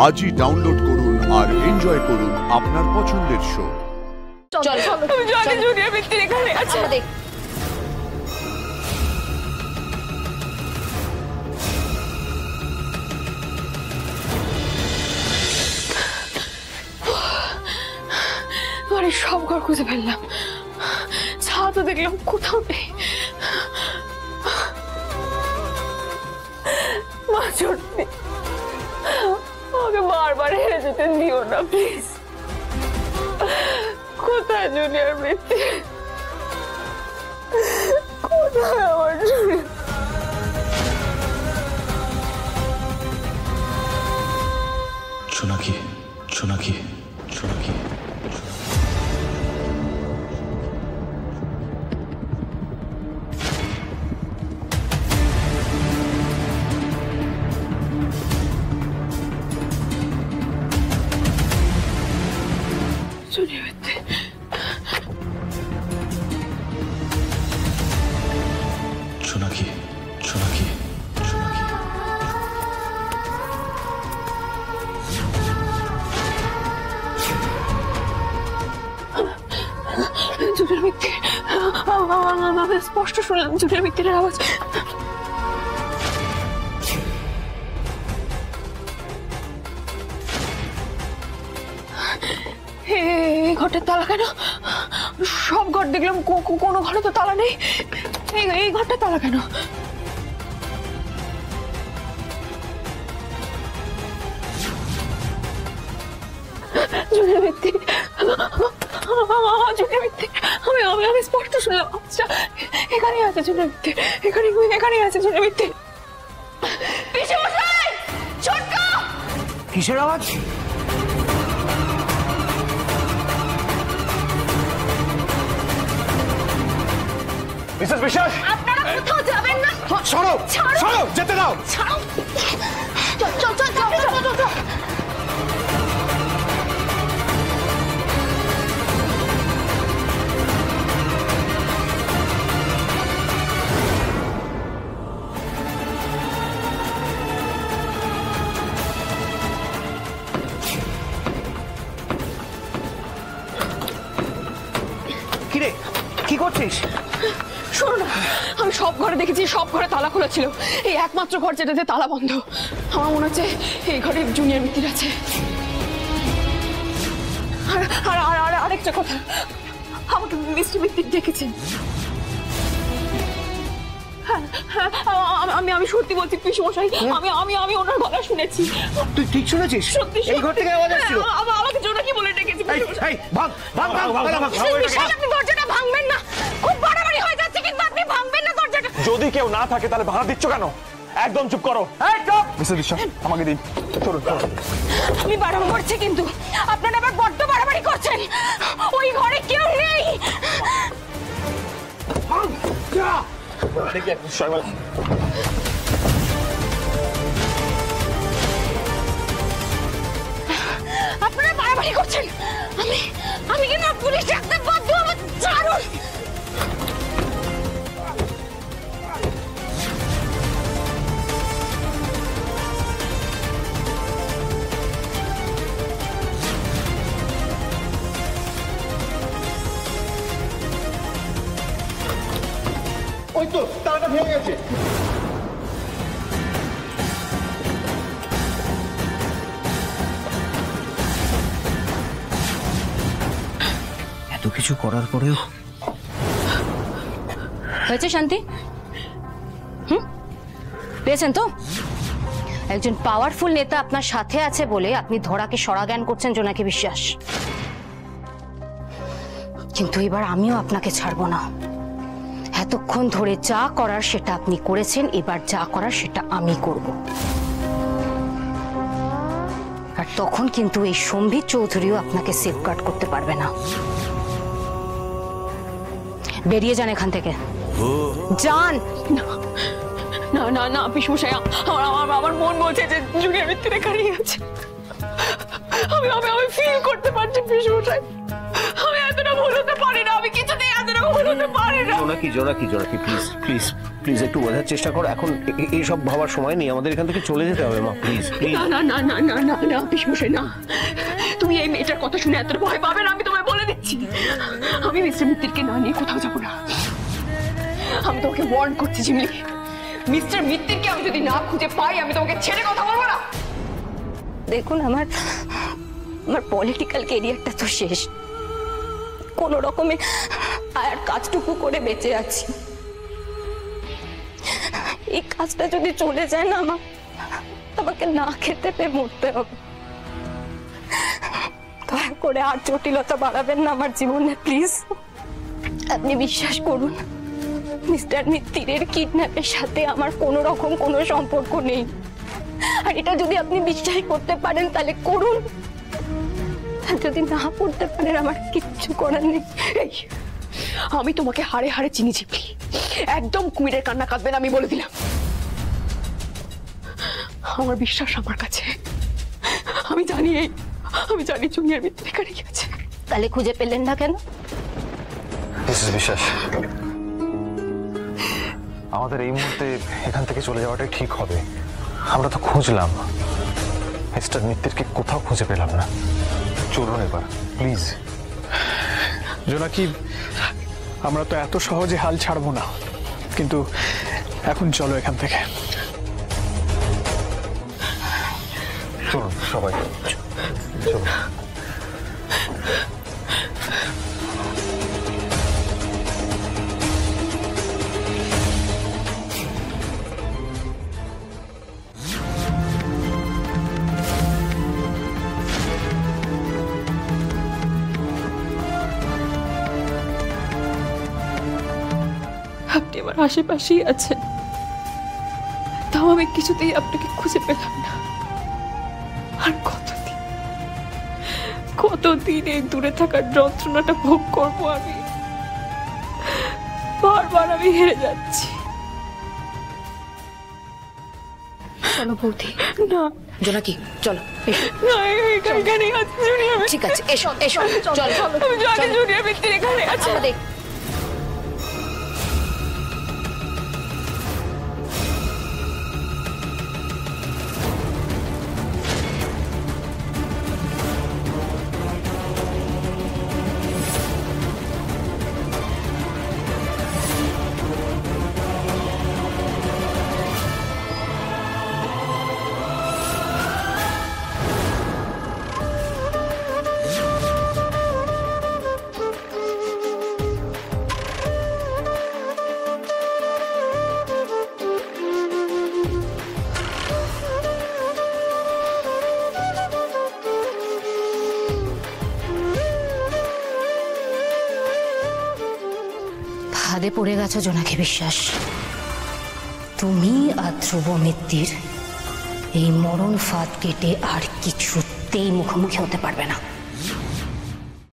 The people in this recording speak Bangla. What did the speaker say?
আজই ডাউনলোড করুন আর এনজয় করুন আপনার পছন্দের শো। চল তুমি জানি জুনিয়র মিত্তির এখানে আছে। দেখ বাড়ির সব ঘর খুঁজে ফেললাম, ছাদও দেখলাম, কোথাও নেই। মা ছোট্টি, আমাকে বারবার হেরে যেতে দিও না প্লিজ। কোথায় জুনিয়র মিত্তি, কোথায় আমার জুনিয়র? জোনাকি, জোনাকি, জোনাকি। জুনিয়র মিত্তি, জোনাকি, জোনাকি, জোনাকি। জুনিয়র মিত্তি, আমি স্পষ্ট শুনলাম জুনিয়র মিত্তির আওয়াজ। এই ঘরটার তালা কেন? সব ঘর দেখলাম, কোনো ঘরে তো তালা নেই। এই ঘরটার তালা কেন? জুনিয়র মিত্তি, জুনিয়র মিত্তি, আমি স্পষ্ট শুনলাম। আচ্ছা, এখানেই আছে জুনিয়র মিত্তি, এখানেই আছে জুনিয়র মিত্তি। পিসেমশাই, ছোটকা! কিসের আওয়াজ? মিসেস বিশ্বাস, আপনারা কোথাও যাবেন না। সরো সরো, যেতে দাও। ছাড়ো, চল চল চল চল চল চল চল। কিরে, কি করছিস? শোনো না, আমি সব ঘরে দেখেছি, সব ঘরে তালা খোলা ছিল। এই একমাত্র ঘর যেটাতে তালা বন্ধ। আমার মনে হচ্ছে এই ঘরে জুনিয়র মিত্তির আছে। আর আরেকটা কথা, আমাকে মিস্টার মিত্তির ডেকেছেন। আমি সত্যি বলছি পিসেমশাই, আমি ওনার গলা শুনেছি। তুই ঠিক শুনেছিস? সত্যি এই ঘর থেকে আওয়াজ আসছিল। আমাকে জোনাকি বলে ডেকেছি। এই ভাগ ভাগ ভাগ ভাগ ভাগ। বিশ্বাস, আপনি দরজাটা ভাঙবেন না। খুব বাড়াবাড়ি হয়ে যাচ্ছে, কিন্তু আপনি ভাঙবেন না দরজাটা। যদি কেউ না থাকে তাহলে ভাড়া দিচ্ছ কেন? একদম চুপ করো। এই চুপ। মিসেস বিশ্বাস, আমাকে দিন। চলুন চলুন। আমি বারণ করছি, কিন্তু আপনারা আবার বড্ড বাড়াবাড়ি করছেন। ওই ঘরে কেউ নেই। আপনারা বাড়াবাড়ি করছেন। আমি কিন্তু পুলিশ ডাকতে বাধ্য। আমার ছাড়ুন। ওই তো তালাটা ভেঙে গেছে। এত কিছু করার পরেও হয়েছে শান্তি? পেয়েছেন তো? একজন পাওয়ারফুল নেতা আপনার সাথে আছে বলে আপনি ধরাকে সরাজ্ঞান করছেন জোনাকি বিশ্বাস। কিন্তু এবার আমিও আপনাকে ছাড়বো না। এতক্ষণ ধরে যা করার সেটা আপনি করেছেন, এবার যা করার সেটা আমি করব। আর তখন কিন্তু এই সম্বিত চৌধুরীও আপনাকে সেফগার্ড করতে পারবে না। বেরিয়ে যান এখান থেকে, যান। না না না পিসেমশাই, আমার মন বলছে যে জুনিয়র মিত্তির এখানেই আছে। আমি ফিল করতে পারছি পিসেমশাই। আমি এতটা ভুল হতে পারে না, আমি কিছুতেই এতটা ভুল হতে পারে না। জোনাকি প্লিজ প্লিজ প্লিজ একটু বোঝার চেষ্টা করো। এখন এইসব ভাবার সময় নেই, আমাদের এখান থেকে চলে যেতে হবে মা, প্লিজ প্লিজ। না না না না না না না পিসমশাই না, তুমি এই মেয়েটার কথা শুনে এত ভয় পাবে না, আমি তোমায় বলে দিচ্ছি। আমি মিস্টার মিত্তিরকে না নিয়ে কোথাও যাবো না। আমি তোমাকে ওয়ার্ন করছি ঝিমলি, মিস্টার মিত্তিরকে আমি যদি না খুঁজে পাই আমি তোমাকে ছেড়ে কথা বলবো না। দেখুন, আমার পলিটিক্যাল ক্যারিয়ারটা তো শেষ, কোনো রকমে আর কাজটুকু করে বেঁচে আছি। এই কাজটা যদি চলে যায় না, আমাকে না খেতে পেয়ে মরতে হবে। দয়া করে আর জটিলতা বাড়াবেন না আমার জীবনে প্লিজ। আপনি বিশ্বাস করুন, মিস্টার মিত্তিরের কিডন্যাপের সাথে আমার কোনো রকম কোনো সম্পর্ক নেই। আর এটা যদি আপনি বিশ্বাস করতে পারেন তাহলে করুন, আর যদি না করতে পারেন আমার কিচ্ছু করার নেই। এই, আমি তোমাকে হাড়ে হাড়ে চিনি ঝিমলি, একদম কুমিরের কান্না কাঁদবে না, আমি বলে দিলাম। আমার বিশ্বাস আমার কাছে, আমি জানি জুনিয়র মিত্তির এখানে গেছে। তাহলে খুঁজে পেলেন না কেন? বিশ্বাস, আমাদের এই মুহূর্তে এখান থেকে চলে যাওয়াটাই ঠিক হবে। আমরা তো খুঁজলাম, মিস্টার মিত্তিরকে কোথাও খুঁজে পেলাম না। চলুন এবার প্লিজ। জোনাকি, আমরা তো এত সহজে হাল ছাড়বো না, কিন্তু এখন চলো এখান থেকে। চলুন সবাই চলুন। আপনি আমার আশেপাশেই আছেন, তাও আমি কিছুতেই আপনাকে খুঁজে পেলাম না। আর কতদিন এই দূরে থাকার যন্ত্রণাটা ভোগ করবো আমি? বারবার আমি হেরে যাচ্ছি। চলো বৌদি। না জোনাকি চলো, না, এখানেই আছে জুনিয়র মিত্তির। ঠিক আছে, এসো এসো, চলো আমি জানি জুনিয়র মিত্তির এখানে আছে। ফাঁদে পড়ে গেছো জোনাকি বিশ্বাস। তুমি আর ধ্রুব মিত্তির এই মরণ ফাঁদ কেটে আর কিছুতেই মুখোমুখি হতে পারবে না।